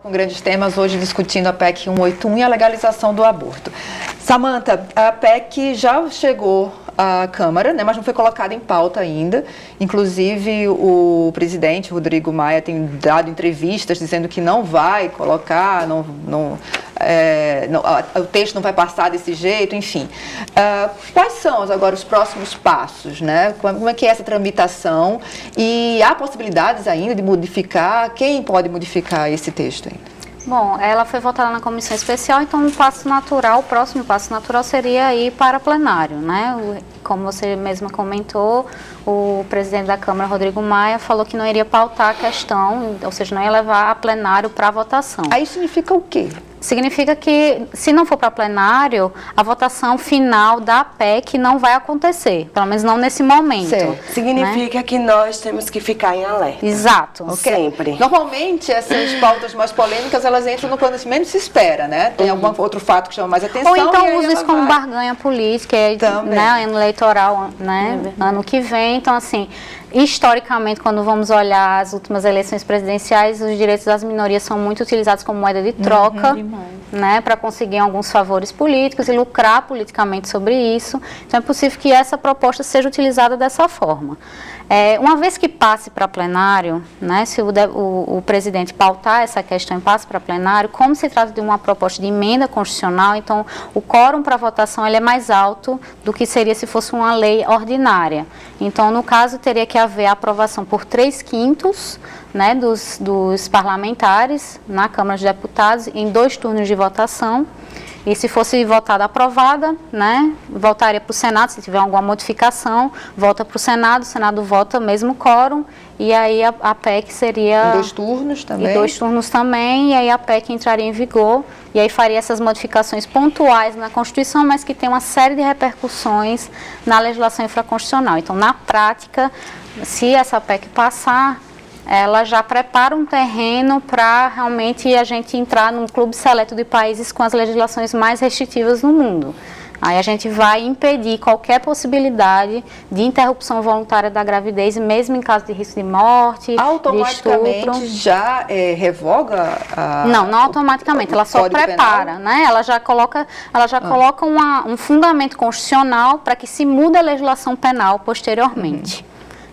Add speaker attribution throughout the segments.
Speaker 1: Com grandes temas hoje discutindo a PEC 181 e a legalização do aborto. Samantha, a PEC já chegou à Câmara, né, mas não foi colocada em pauta ainda. Inclusive, o presidente Rodrigo Maia tem dado entrevistas dizendo que não vai colocar, o texto não vai passar desse jeito, enfim. Quais são agora os próximos passos, né? Como é que é essa tramitação? E há possibilidades ainda de modificar? Quem pode modificar esse texto ainda?
Speaker 2: Bom, ela foi votada na comissão especial, então o próximo passo natural seria ir para plenário, né? Como você mesma comentou, o presidente da Câmara, Rodrigo Maia, falou que não iria pautar a questão, ou seja, não ia levar a plenário para votação.
Speaker 1: Aí significa o quê?
Speaker 2: Significa que, se não for para plenário, a votação final da PEC não vai acontecer, pelo menos não nesse momento.
Speaker 1: Certo.
Speaker 3: Significa que nós temos que ficar em alerta.
Speaker 2: Exato.
Speaker 1: Okay.
Speaker 3: Sempre.
Speaker 1: Normalmente, essas pautas mais polêmicas, elas entram no quando menos se espera, né? Tem algum outro fato que chama mais atenção.
Speaker 2: Ou então usa isso como barganha política, né, ano eleitoral, né, ano que vem. Então, assim, historicamente, quando vamos olhar as últimas eleições presidenciais, os direitos das minorias são muito utilizados como moeda de troca, né, para conseguir alguns favores políticos e lucrar politicamente sobre isso. Então, é possível que essa proposta seja utilizada dessa forma. Uma vez que passe para plenário, né, se o presidente pautar essa questão e passe para plenário, como se trata de uma proposta de emenda constitucional, então o quórum para votação ele é mais alto do que seria se fosse uma lei ordinária. Então, no caso, teria que haver a aprovação por 3/5, né, dos parlamentares na Câmara dos Deputados em 2 turnos de votação. E se fosse votada aprovada, né, voltaria para o Senado, se tiver alguma modificação, volta para o Senado vota mesmo quórum, e aí a PEC seria...
Speaker 1: Em 2 turnos também?
Speaker 2: Em 2 turnos também, e aí a PEC entraria em vigor, e aí faria essas modificações pontuais na Constituição, mas que tem uma série de repercussões na legislação infraconstitucional. Então, na prática, se essa PEC passar, ela já prepara um terreno para realmente a gente entrar num clube seleto de países com as legislações mais restritivas no mundo. Aí a gente vai impedir qualquer possibilidade de interrupção voluntária da gravidez, mesmo em caso de risco de morte,
Speaker 1: automaticamente
Speaker 2: de estupro.
Speaker 1: Já revoga a...
Speaker 2: Não automaticamente, ela só prepara, né? Ela já coloca um fundamento constitucional para que se mude a legislação penal posteriormente.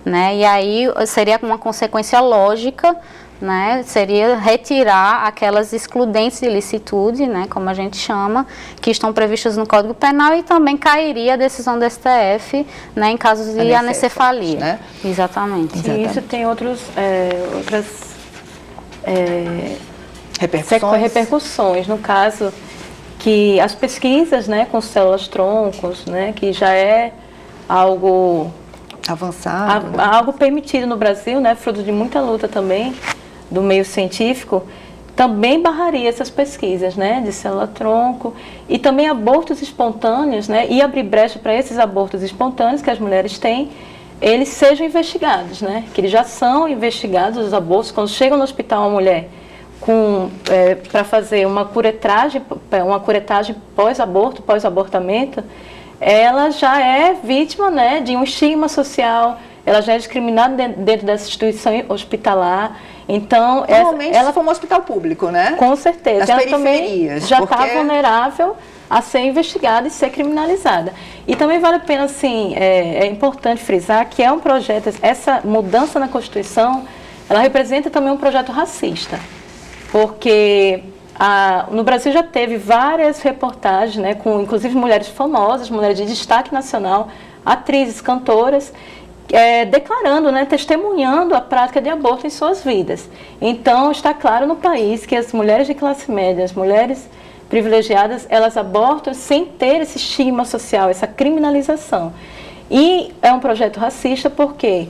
Speaker 2: Né? E aí seria uma consequência lógica, né? Seria retirar aquelas excludentes de ilicitude, né? Como a gente chama, que estão previstas no Código Penal, e também cairia a decisão do STF, né? Em casos de anencefalia.
Speaker 1: Né?
Speaker 2: Exatamente.
Speaker 4: E isso tem outras repercussões. No caso, que as pesquisas, né, com células-troncos, né, que já é algo...
Speaker 1: avançado, né?
Speaker 4: Algo permitido no Brasil, né, fruto de muita luta também do meio científico, também barraria essas pesquisas, né, de célula-tronco, e também abortos espontâneos, né, e abrir brecha para esses abortos espontâneos que as mulheres têm, eles sejam investigados, né, que eles já são investigados, os abortos, quando chega no hospital uma mulher para fazer uma curetagem pós-aborto, pós-abortamento, ela já é vítima, né, de um estigma social, ela já é discriminada dentro dessa instituição hospitalar. Então,
Speaker 1: ela foi um hospital público, né?
Speaker 4: Com certeza.
Speaker 1: Nas
Speaker 4: ela
Speaker 1: periferias,
Speaker 4: também já está vulnerável a ser investigada e ser criminalizada. E também vale a pena, assim, é importante frisar que é um projeto, essa mudança na Constituição, ela representa também um projeto racista, porque no Brasil já teve várias reportagens, né, com inclusive mulheres famosas, mulheres de destaque nacional, atrizes, cantoras, declarando, né, testemunhando a prática de aborto em suas vidas. Então, está claro no país que as mulheres de classe média, as mulheres privilegiadas, elas abortam sem ter esse estigma social, essa criminalização. E é um projeto racista porque,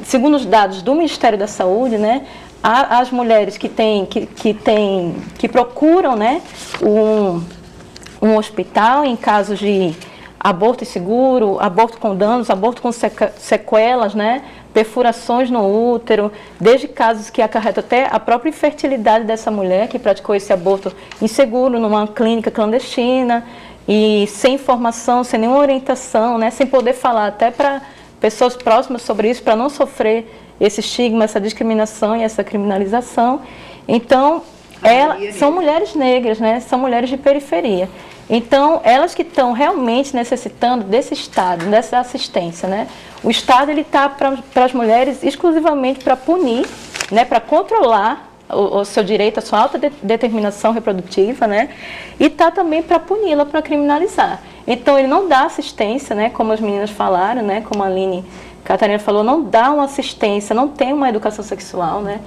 Speaker 4: segundo os dados do Ministério da Saúde, né, as mulheres que procuram, né, um hospital em casos de aborto inseguro, aborto com danos, aborto com sequelas, né, perfurações no útero, desde casos que acarretam até a própria infertilidade dessa mulher que praticou esse aborto inseguro numa clínica clandestina e sem informação, sem nenhuma orientação, né, sem poder falar até para pessoas próximas sobre isso, para não sofrer esse estigma, essa discriminação e essa criminalização. Então, são mulheres negras, né? São mulheres de periferia. Então, elas que estão realmente necessitando desse Estado, dessa assistência, né? O Estado está para as mulheres exclusivamente para punir, né? Para controlar o seu direito, a sua autodeterminação reprodutiva, né? E está também para puni-la, para criminalizar. Então, ele não dá assistência, né? Como as meninas falaram, né? Como a Aline Catarina falou, não dá uma assistência, não tem uma educação sexual, né?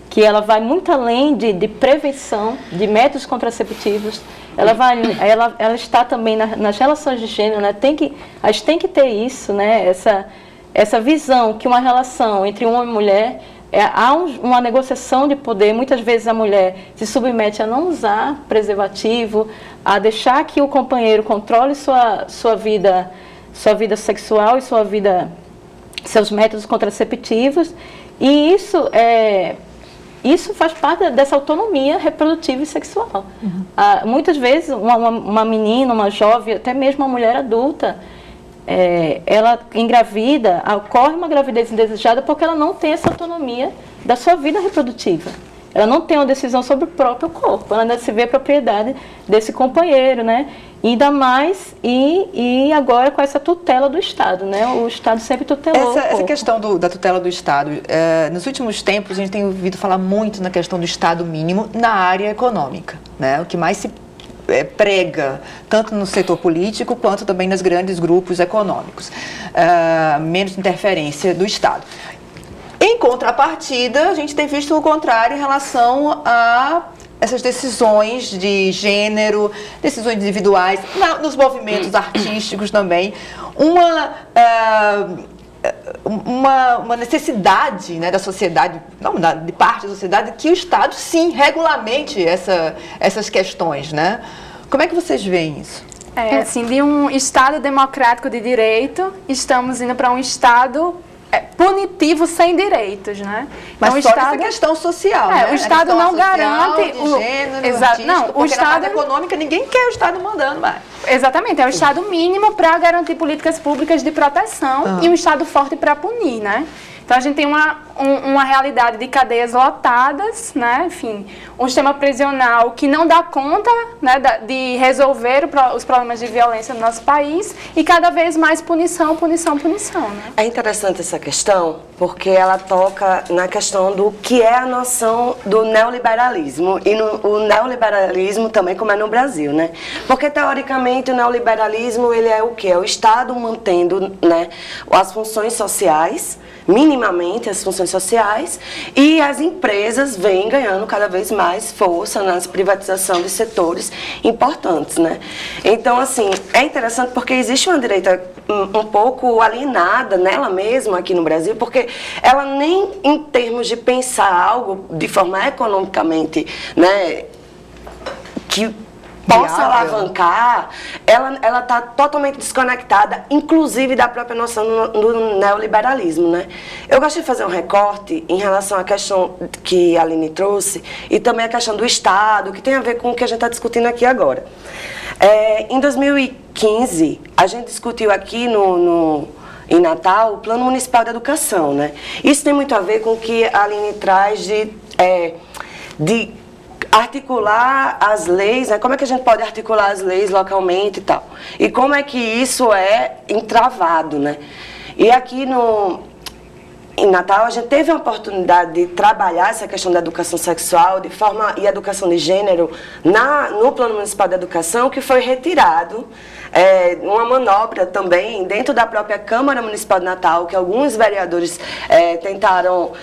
Speaker 4: Que ela vai muito além de prevenção, de métodos contraceptivos. Ela está também nas relações de gênero, né? A gente tem que ter isso, né? Essa visão que uma relação entre um homem e mulher, há uma negociação de poder. Muitas vezes a mulher se submete a não usar preservativo, a deixar que o companheiro controle sua vida sexual e seus métodos contraceptivos. E isso faz parte dessa autonomia reprodutiva e sexual. Muitas vezes, uma menina, uma jovem, até mesmo uma mulher adulta, ela engravida, ocorre uma gravidez indesejada porque ela não tem essa autonomia da sua vida reprodutiva. Ela não tem uma decisão sobre o próprio corpo, ela ainda se vê a propriedade desse companheiro, né? Ainda mais, e agora com essa tutela do Estado, né? O Estado sempre tutelou
Speaker 1: essa questão da tutela do Estado, nos últimos tempos a gente tem ouvido falar muito na questão do Estado mínimo na área econômica, né? O que mais se prega, tanto no setor político quanto também nos grandes grupos econômicos. Menos interferência do Estado. Em contrapartida, a gente tem visto o contrário em relação a essas decisões de gênero, decisões individuais, nos movimentos artísticos também, uma necessidade, né, da sociedade, não, de parte da sociedade, que o Estado, sim, regulamente essas questões, né? Como é que vocês veem isso?
Speaker 5: Assim, de um Estado democrático de direito, estamos indo para um Estado punitivo sem direitos, né?
Speaker 1: Mas
Speaker 5: então,
Speaker 1: só essa questão social, né?
Speaker 5: O Estado não garante
Speaker 1: o gênero,
Speaker 5: não, o Estado
Speaker 1: econômica, ninguém quer o Estado mandando mais.
Speaker 5: Exatamente, é o Estado mínimo para garantir políticas públicas de proteção e um Estado forte para punir, né? Então, a gente tem uma realidade de cadeias lotadas, né? Enfim, um sistema prisional que não dá conta, né, de resolver os problemas de violência no nosso país e cada vez mais punição, né?
Speaker 3: É interessante essa questão porque ela toca na questão do que é a noção do neoliberalismo e o neoliberalismo também como é no Brasil, né? Porque, teoricamente, o neoliberalismo, ele é o quê? É o Estado mantendo, né, as funções sociais, minimamente as funções sociais, e as empresas vêm ganhando cada vez mais força na privatização de setores importantes, né? Então, assim, é interessante porque existe uma direita um pouco alienada nela mesma aqui no Brasil, porque ela nem em termos de pensar algo de forma economicamente, né, que possa alavancar, ela está totalmente desconectada, inclusive da própria noção do neoliberalismo, né? Eu gosto de fazer um recorte em relação à questão que a Aline trouxe e também a questão do Estado, que tem a ver com o que a gente está discutindo aqui agora. Em 2015, a gente discutiu aqui em Natal o Plano Municipal de Educação, né? Isso tem muito a ver com o que a Aline traz de articular as leis, né? Como é que a gente pode articular as leis localmente e tal. E como é que isso é entravado, né? E aqui em Natal, a gente teve a oportunidade de trabalhar essa questão da educação sexual e educação de gênero no Plano Municipal de Educação, que foi retirado, uma manobra também dentro da própria Câmara Municipal de Natal, que alguns vereadores tentaram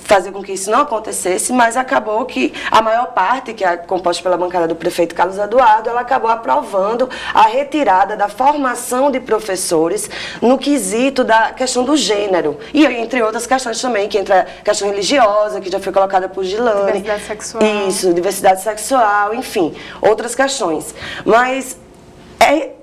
Speaker 3: fazer com que isso não acontecesse, mas acabou que a maior parte, que é composta pela bancada do prefeito Carlos Eduardo, ela acabou aprovando a retirada da formação de professores no quesito da questão do gênero. E entre outras questões também, que entra a questão religiosa, que já foi colocada por Gilane.
Speaker 5: Diversidade sexual.
Speaker 3: Isso, diversidade sexual, enfim, outras questões. Mas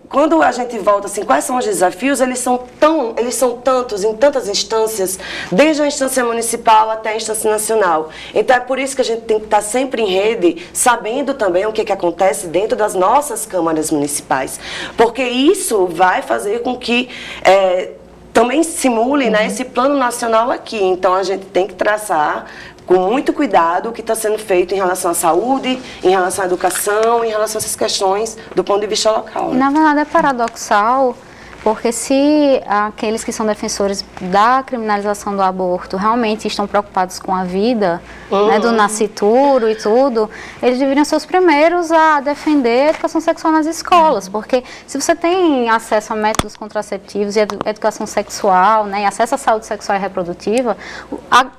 Speaker 3: quando a gente volta assim, quais são os desafios? Eles são tantos, em tantas instâncias, desde a instância municipal até a instância nacional. Então é por isso que a gente tem que estar sempre em rede, sabendo também o que acontece dentro das nossas câmaras municipais. Porque isso vai fazer com que também simule, né, esse plano nacional aqui. Então, a gente tem que traçar com muito cuidado o que está sendo feito em relação à saúde, em relação à educação, em relação a essas questões do ponto de vista local. Né?
Speaker 2: Na verdade, é paradoxal, porque se aqueles que são defensores da criminalização do aborto realmente estão preocupados com a vida, né, do nascituro e tudo, eles deveriam ser os primeiros a defender a educação sexual nas escolas, porque se você tem acesso a métodos contraceptivos e educação sexual, né, e acesso à saúde sexual e reprodutiva,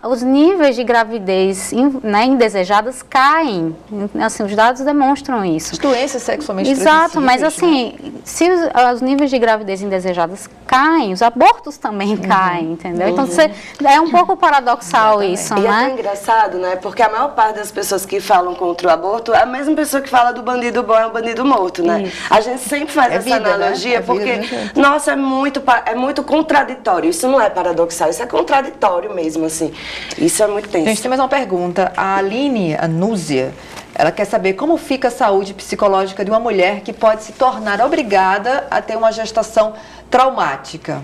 Speaker 2: os níveis de gravidez, né, indesejadas caem. Assim, os dados demonstram isso.
Speaker 1: As doenças sexualmente
Speaker 2: Exato, mas
Speaker 1: transmissíveis,
Speaker 2: assim, se os níveis de gravidez indesejadas caem, os abortos também caem, entendeu? Então, é um pouco paradoxal isso,
Speaker 3: né? E é
Speaker 2: né?
Speaker 3: tão engraçado, né? Porque a maior parte das pessoas que falam contra o aborto é a mesma pessoa que fala do bandido bom é o bandido morto, né?
Speaker 4: Isso.
Speaker 3: A gente sempre faz essa
Speaker 1: vida,
Speaker 3: analogia,
Speaker 1: né?
Speaker 3: porque,
Speaker 1: vida,
Speaker 3: nossa, é muito contraditório. Isso não é paradoxal, isso é contraditório mesmo, assim. Isso é muito tenso.
Speaker 1: Gente, tem mais uma pergunta. A Aline Anúzia, ela quer saber como fica a saúde psicológica de uma mulher que pode se tornar obrigada a ter uma gestação traumática.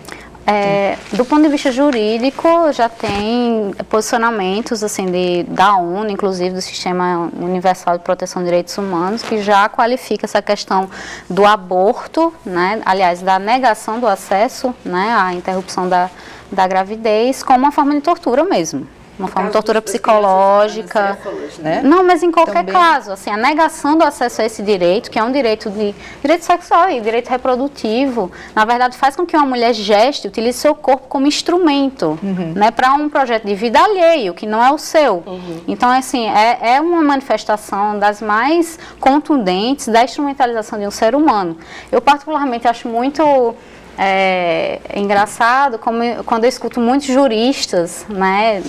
Speaker 2: Do ponto de vista jurídico, já tem posicionamentos assim, da ONU, inclusive do Sistema Universal de Proteção de Direitos Humanos, que já qualifica essa questão do aborto, né, aliás, da negação do acesso, né, à interrupção da gravidez, como uma forma de tortura mesmo. Uma forma de tortura psicológica.
Speaker 1: Né?
Speaker 2: Não, mas em qualquer
Speaker 1: Também.
Speaker 2: caso, assim, a negação do acesso a esse direito, que é um direito sexual e direito reprodutivo, na verdade faz com que uma mulher geste, utilize seu corpo como instrumento, né, para um projeto de vida alheio, que não é o seu. Então, assim, é uma manifestação das mais contundentes da instrumentalização de um ser humano. Eu particularmente acho muito engraçado quando eu escuto muitos juristas, né,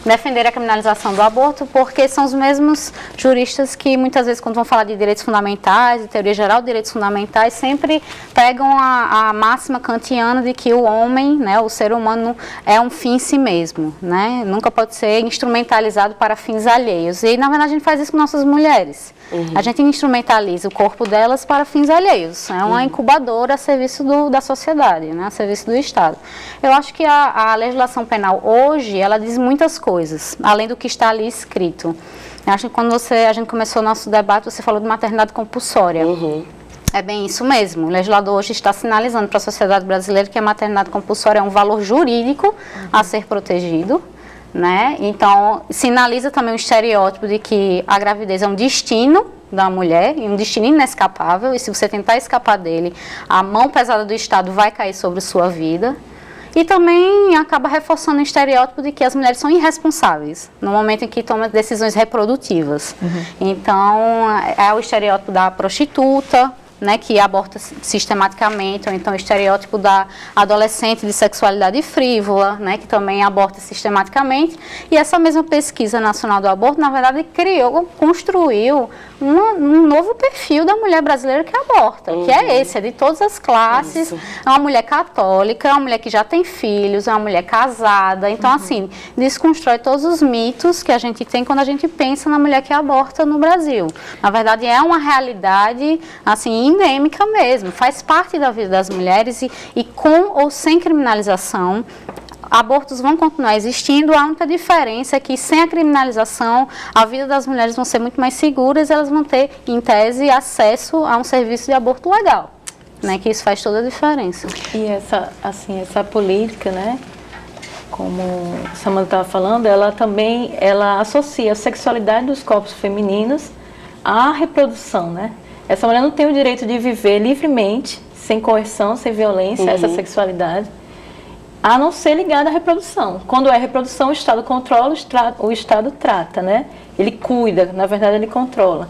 Speaker 2: defender a criminalização do aborto, porque são os mesmos juristas que muitas vezes, quando vão falar de direitos fundamentais, de teoria geral de direitos fundamentais, sempre pegam a máxima kantiana de que o homem, né, o ser humano, é um fim em si mesmo, né, nunca pode ser instrumentalizado para fins alheios. E, na verdade, a gente faz isso com nossas mulheres. A gente instrumentaliza o corpo delas para fins alheios. É uma incubadora a serviço da sociedade, né, a serviço do Estado. Eu acho que a legislação penal hoje, ela diz muitas coisas, além do que está ali escrito. Eu acho que quando a gente começou o nosso debate, você falou de maternidade compulsória. É bem isso mesmo. O legislador hoje está sinalizando para a sociedade brasileira que a maternidade compulsória é um valor jurídico a ser protegido. Né? Então, sinaliza também um estereótipo de que a gravidez é um destino da mulher, e um destino inescapável, e se você tentar escapar dele, a mão pesada do Estado vai cair sobre sua vida. E também acaba reforçando o estereótipo de que as mulheres são irresponsáveis no momento em que tomam decisões reprodutivas. Então, é o estereótipo da prostituta, né, que aborta sistematicamente, ou então o estereótipo da adolescente de sexualidade frívola, né, que também aborta sistematicamente. E essa mesma pesquisa nacional do aborto, na verdade, construiu um novo perfil da mulher brasileira que aborta, que é esse, é de todas as classes, é uma mulher católica, é uma mulher que já tem filhos, é uma mulher casada. Então, assim, desconstrói todos os mitos que a gente tem quando a gente pensa na mulher que aborta no Brasil. Na verdade, é uma realidade, assim, endêmica mesmo, faz parte da vida das mulheres e com ou sem criminalização, abortos vão continuar existindo. A única diferença é que sem a criminalização, a vida das mulheres vão ser muito mais seguras, elas vão ter, em tese, acesso a um serviço de aborto legal, né, que isso faz toda a diferença.
Speaker 4: E essa política, né, como a Samanta estava falando, ela associa a sexualidade dos corpos femininos à reprodução, né? Essa mulher não tem o direito de viver livremente, sem coerção, sem violência, essa sexualidade, a não ser ligada à reprodução. Quando é reprodução, o Estado controla, o Estado trata, né? Ele cuida, na verdade ele controla.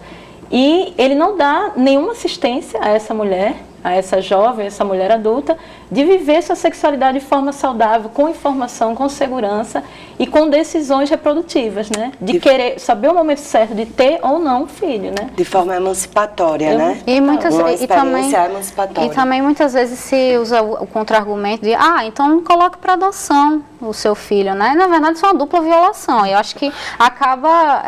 Speaker 4: E ele não dá nenhuma assistência a essa mulher, a essa jovem, essa mulher adulta, de viver sua sexualidade de forma saudável, com informação, com segurança e com decisões reprodutivas, né? De querer saber o momento certo de ter ou não um filho, né?
Speaker 3: De forma emancipatória, né?
Speaker 2: E muitas
Speaker 3: Uma
Speaker 2: vezes
Speaker 3: experiência emancipatória.
Speaker 2: E também muitas vezes se usa o contra-argumento de então coloque para adoção. o seu filho, né? Na verdade, isso é uma dupla violação. Eu acho que acaba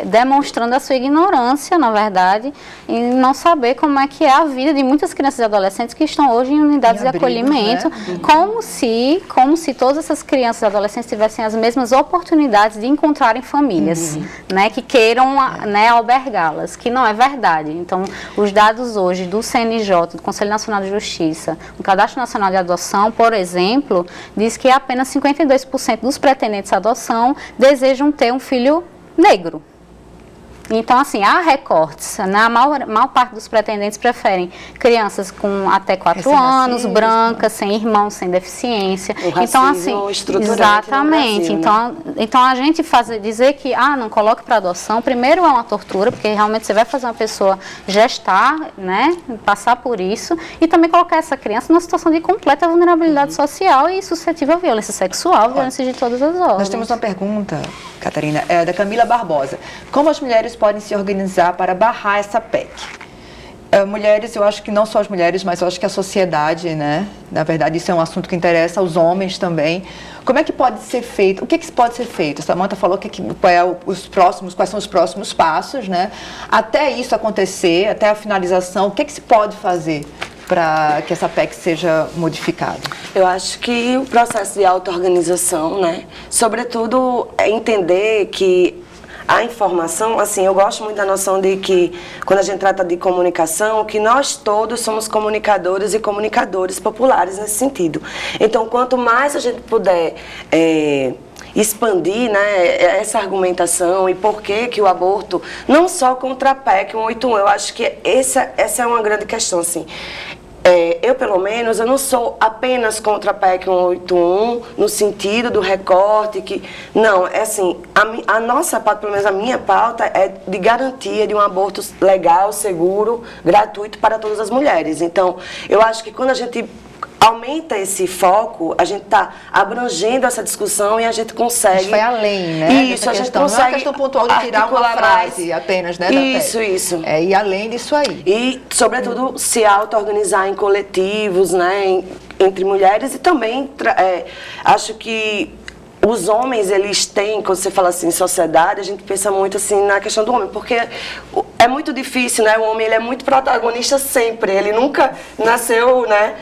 Speaker 2: demonstrando a sua ignorância, na verdade, em não saber como é que é a vida de muitas crianças e adolescentes que estão hoje em unidades de acolhimento, né? como se todas essas crianças e adolescentes tivessem as mesmas oportunidades de encontrarem famílias, né? Que queiram, né, albergá-las, que não é verdade. Então, os dados hoje do CNJ, do Conselho Nacional de Justiça, do Cadastro Nacional de Adoção, por exemplo, diz que apenas 52% dos pretendentes à adoção desejam ter um filho negro. Então, assim, há recortes. Né? A maior parte dos pretendentes preferem crianças com até 4 anos, brancas, sem irmãos, sem deficiência. Então, assim, exatamente. Brasil, né? Então, a gente dizer que, não coloque para adoção, primeiro é uma tortura, porque realmente você vai fazer uma pessoa gestar, né, passar por isso, e também colocar essa criança numa situação de completa vulnerabilidade social e suscetível à violência sexual, violência de todas as ordens.
Speaker 1: Nós temos uma pergunta, Catarina, da Camila Barbosa. Como as mulheres podem se organizar para barrar essa PEC? Mulheres, eu acho que não só as mulheres, mas eu acho que a sociedade, né? Na verdade, isso é um assunto que interessa aos homens também. Como é que pode ser feito? O que pode ser feito? A Samantha falou quais são os próximos passos, né? Até isso acontecer, até a finalização, o que se pode fazer para que essa PEC seja modificada?
Speaker 3: Eu acho que o processo de auto-organização, né? Sobretudo, é entender que a informação, assim, eu gosto muito da noção de que, quando a gente trata de comunicação, que nós todos somos comunicadores e comunicadores populares nesse sentido. Então, quanto mais a gente puder expandir, né, essa argumentação e por que o aborto, não só contra a PEC 181, eu acho que essa é uma grande questão, assim. Eu, pelo menos, eu não sou apenas contra a PEC 181, no sentido do recorte, não, é assim, a nossa pauta, pelo menos a minha pauta, é de garantia de um aborto legal, seguro, gratuito para todas as mulheres. Então, eu acho que quando a gente aumenta esse foco, a gente está abrangendo essa discussão e a gente consegue...
Speaker 1: Isso vai além, né?
Speaker 3: Isso, a gente consegue...
Speaker 1: Não é uma questão pontual de tirar uma frase apenas, né?
Speaker 3: Isso.
Speaker 1: É ir além disso aí.
Speaker 3: E, sobretudo, se auto-organizar em coletivos, né? Entre mulheres e também, acho que os homens, eles têm, quando você fala assim, sociedade, a gente pensa muito assim na questão do homem, porque é muito difícil, né? O homem, ele é muito protagonista sempre, ele nunca nasceu, né?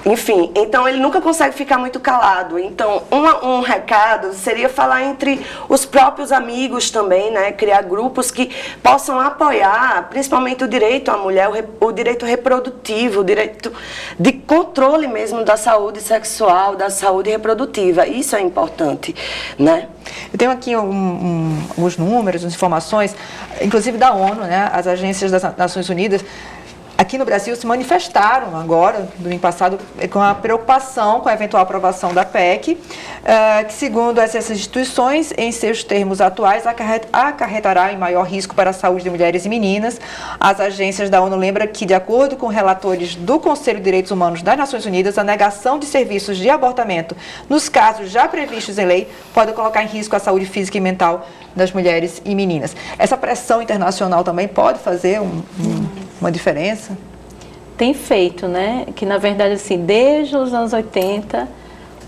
Speaker 3: Enfim, então ele nunca consegue ficar muito calado. Então, um recado seria falar entre os próprios amigos também, né? Criar grupos que possam apoiar, principalmente o direito à mulher, o direito reprodutivo, o direito de controle mesmo da saúde sexual, da saúde reprodutiva. Isso é importante, né?
Speaker 1: Eu tenho aqui uns números, umas informações, inclusive da ONU, né? As agências das Nações Unidas, aqui no Brasil, se manifestaram agora, no ano passado, com a preocupação com a eventual aprovação da PEC, que, segundo essas instituições, em seus termos atuais, acarretará em maior risco para a saúde de mulheres e meninas. As agências da ONU lembram que, de acordo com relatores do Conselho de Direitos Humanos das Nações Unidas, a negação de serviços de abortamento, nos casos já previstos em lei, pode colocar em risco a saúde física e mental das mulheres e meninas. Essa pressão internacional também pode fazer uma diferença?
Speaker 4: Tem feito, né? Que, na verdade, assim, desde os anos 80,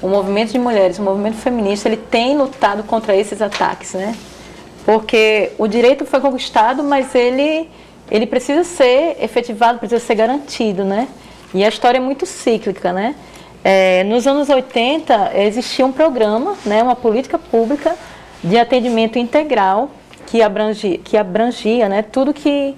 Speaker 4: o movimento de mulheres, o movimento feminista, ele tem lutado contra esses ataques, né? Porque o direito foi conquistado, mas ele precisa ser efetivado, precisa ser garantido, né? E a história é muito cíclica, né? Nos anos 80, existia um programa, né? Uma política pública de atendimento integral que abrangia, né? Tudo que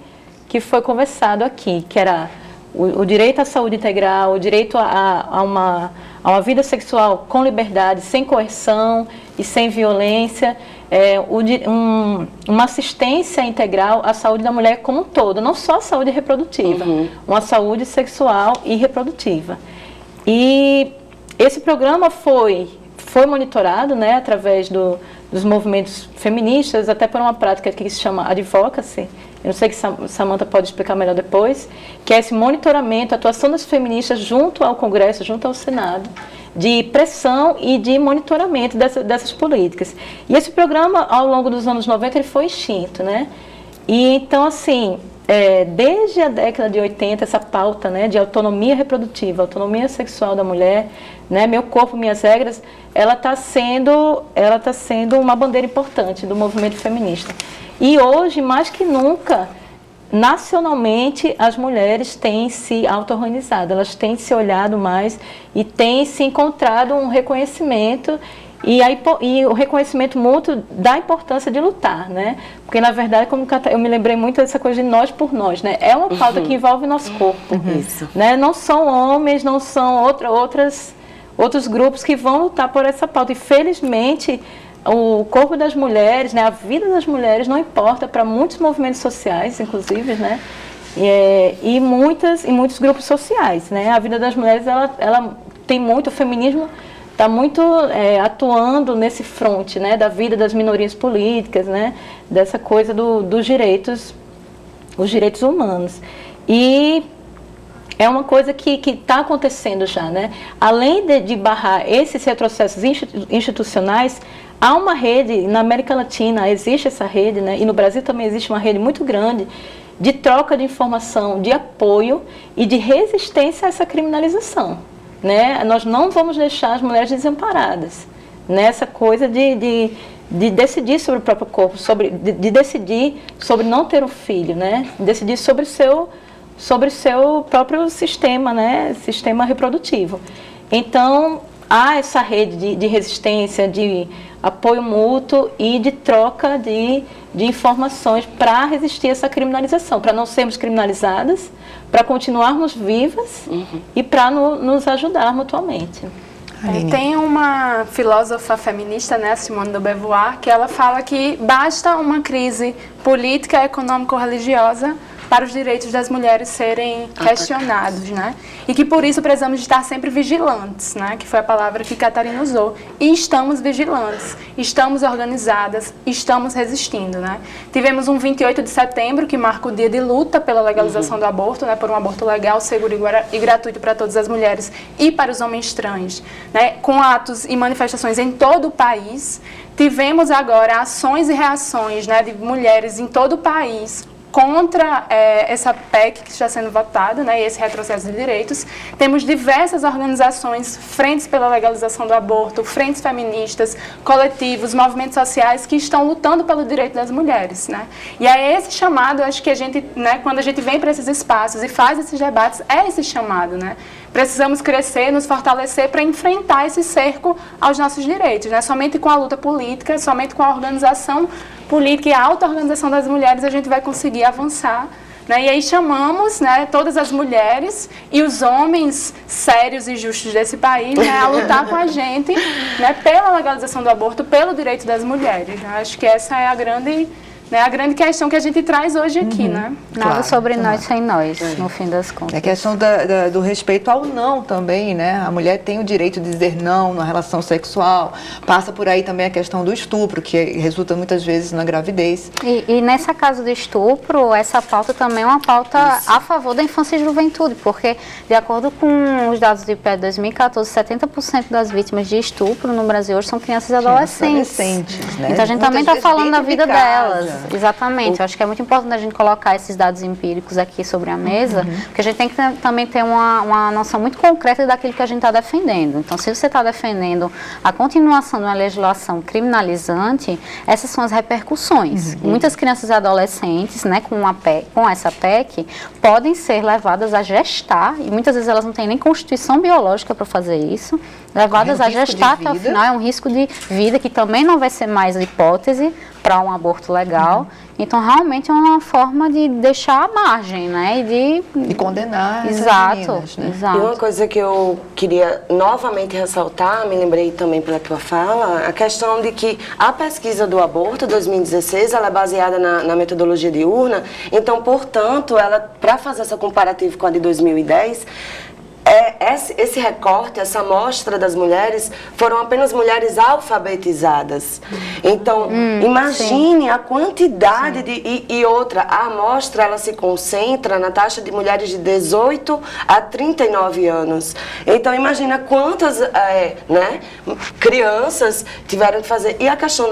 Speaker 4: foi conversado aqui, que era o direito à saúde integral, o direito a uma vida sexual com liberdade, sem coerção e sem violência, uma assistência integral à saúde da mulher como um todo, não só a saúde reprodutiva, uma saúde sexual e reprodutiva. E esse programa foi monitorado, né, através dos movimentos feministas, até por uma prática que se chama advocacy. Eu não sei que Samantha pode explicar melhor depois, que é esse monitoramento, a atuação das feministas junto ao Congresso, junto ao Senado, de pressão e de monitoramento dessas políticas. E esse programa, ao longo dos anos 90, ele foi extinto, né? E então, assim, desde a década de 80, essa pauta, né, de autonomia reprodutiva, autonomia sexual da mulher, né, meu corpo, minhas regras, ela está sendo uma bandeira importante do movimento feminista. E hoje, mais que nunca, nacionalmente, as mulheres têm se auto-organizado, elas têm se olhado mais e têm se encontrado um reconhecimento e o reconhecimento mútuo da importância de lutar, né? Porque, na verdade, como eu me lembrei muito dessa coisa de nós por nós, né? É uma pauta que envolve o nosso corpo, né? Não são homens, não são outros grupos que vão lutar por essa pauta. E, felizmente, o corpo das mulheres, né? A vida das mulheres não importa para muitos movimentos sociais, inclusive, né? E muitos grupos sociais, né? A vida das mulheres, ela tem muito, o feminismo está muito atuando nesse fronte, né, da vida das minorias políticas, né, dessa coisa dos direitos, os direitos humanos. E é uma coisa que está acontecendo já, né? Além de barrar esses retrocessos institucionais, há uma rede, na América Latina existe essa rede, né, e no Brasil também existe uma rede muito grande de troca de informação, de apoio e de resistência a essa criminalização. Né? Nós não vamos deixar as mulheres desamparadas nessa coisa de decidir sobre o próprio corpo, de decidir sobre não ter um filho, né? Decidir sobre o seu próprio sistema, né? Sistema reprodutivo. Então, há essa rede de resistência, de apoio mútuo e de troca de informações para resistir a essa criminalização, para não sermos criminalizadas, para continuarmos vivas e para nos ajudar mutuamente.
Speaker 5: Tem uma filósofa feminista, né, Simone de Beauvoir, que ela fala que basta uma crise política, econômico-religiosa para os direitos das mulheres serem questionados, né? E que por isso precisamos estar sempre vigilantes, né? Que foi a palavra que Catarina usou. E estamos vigilantes, estamos organizadas, estamos resistindo, né? Tivemos um 28 de setembro, que marca o dia de luta pela legalização do aborto, né? Por um aborto legal, seguro e gratuito para todas as mulheres e para os homens trans, né? Com atos e manifestações em todo o país. Tivemos agora ações e reações, né, de mulheres em todo o país contra essa PEC que está sendo votada, né, e esse retrocesso de direitos. Temos diversas organizações, frentes pela legalização do aborto, frentes feministas, coletivos, movimentos sociais que estão lutando pelo direito das mulheres, né? E é esse chamado, acho que a gente, né, quando a gente vem para esses espaços e faz esses debates, é esse chamado, né? Precisamos crescer, nos fortalecer para enfrentar esse cerco aos nossos direitos, né? Somente com a luta política, somente com a organização política e a auto-organização das mulheres a gente vai conseguir avançar, né? E aí chamamos, né, todas as mulheres e os homens sérios e justos desse país, né, a lutar com a gente, né, pela legalização do aborto, pelo direito das mulheres. Né? Acho que essa é a grande questão que a gente traz hoje aqui, né?
Speaker 2: Nada sobre nós sem nós, no fim das contas.
Speaker 1: É a questão do respeito ao não também, né? A mulher tem o direito de dizer não na relação sexual. Passa por aí também a questão do estupro, que resulta muitas vezes na gravidez.
Speaker 2: E nessa casa do estupro, essa pauta também é uma pauta a favor da infância e juventude, porque, de acordo com os dados do IPE de 2014, 70% das vítimas de estupro no Brasil hoje são crianças e adolescentes.
Speaker 1: Né?
Speaker 2: Então a gente também está falando da vida delas. Exatamente, eu acho que é muito importante a gente colocar esses dados empíricos aqui sobre a mesa, porque a gente tem que também ter uma noção muito concreta daquilo que a gente está defendendo. Então, se você está defendendo a continuação de uma legislação criminalizante, essas são as repercussões. Muitas crianças e adolescentes, né, com essa PEC, podem ser levadas a gestar, e muitas vezes elas não têm nem constituição biológica para fazer isso, levadas a gestar até o final, é um risco de vida que também não vai ser mais hipótese para um aborto legal. Então, realmente é uma forma de deixar a margem, né?
Speaker 1: E condenar essas meninas, né?
Speaker 2: Exato.
Speaker 3: E uma coisa que eu queria novamente ressaltar, me lembrei também pela tua fala, a questão de que a pesquisa do aborto 2016, ela é baseada na metodologia diurna, então, portanto, ela, para fazer essa comparativa com a de 2010, esse recorte, essa amostra das mulheres, foram apenas mulheres alfabetizadas. Então, imagine a quantidade e outra, a amostra, ela se concentra na taxa de mulheres de 18 a 39 anos. Então, imagina quantas crianças tiveram que fazer. E a questão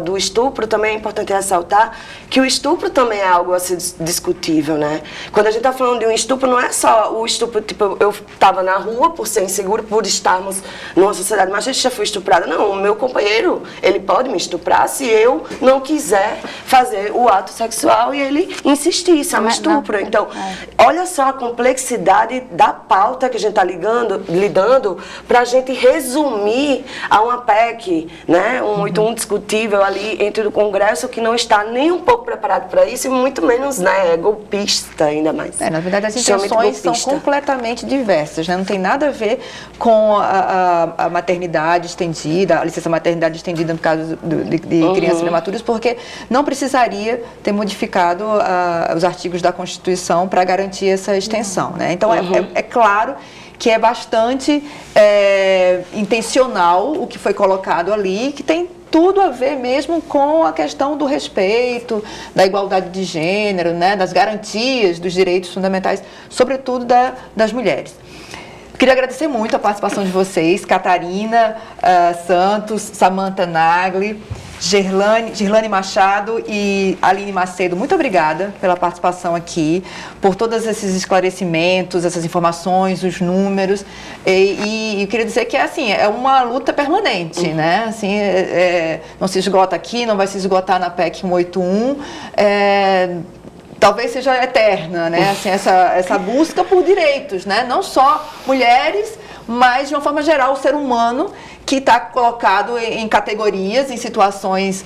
Speaker 3: do estupro, também é importante ressaltar que o estupro também é algo a ser discutível, né? Quando a gente está falando de um estupro, não é só o estupro, tipo, eu estava na rua por ser inseguro, por estarmos numa sociedade machista, já fui estuprada. Não, o meu companheiro, ele pode me estuprar se eu não quiser fazer o ato sexual e ele insistisse, é um estupro. Então, olha só a complexidade da pauta que a gente está lidando para a gente resumir a uma PEC, né, um 81 discutível ali entre o Congresso que não está nem um pouco preparado para isso e muito menos, né, golpista ainda mais.
Speaker 1: Na verdade, as intenções são completamente diversas, né? Não tem nada a ver com a maternidade estendida, a licença maternidade estendida no caso de crianças prematuras, porque não precisaria ter modificado os artigos da Constituição para garantir essa extensão, né? Então, é claro que é bastante intencional o que foi colocado ali, que tem tudo a ver mesmo com a questão do respeito, da igualdade de gênero, né, das garantias dos direitos fundamentais, sobretudo das mulheres. Queria agradecer muito a participação de vocês, Catarina Santos, Samantha Nagli, Girlane Machado e Aline Macedo, muito obrigada pela participação aqui, por todos esses esclarecimentos, essas informações, os números. E eu queria dizer que é uma luta permanente, né? Assim, não se esgota aqui, não vai se esgotar na PEC 181. Talvez seja eterna, né? Assim, essa busca por direitos, né? Não só mulheres, mas de uma forma geral o ser humano que está colocado em categorias, em situações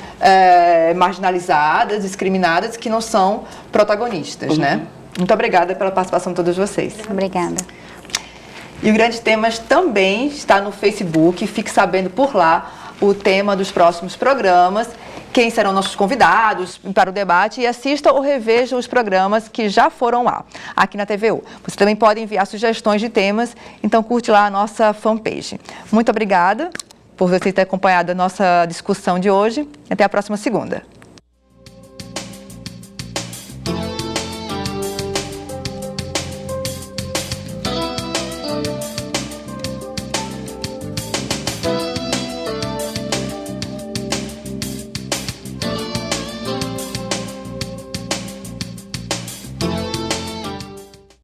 Speaker 1: marginalizadas, discriminadas, que não são protagonistas, né? Muito obrigada pela participação de todos vocês.
Speaker 2: Obrigada.
Speaker 1: E o Grande Temas também está no Facebook, fique sabendo por lá o tema dos próximos programas, quem serão nossos convidados para o debate e assista ou reveja os programas que já foram lá, aqui na TVU. Você também pode enviar sugestões de temas, então curte lá a nossa fanpage. Muito obrigada por você ter acompanhado a nossa discussão de hoje. Até a próxima segunda.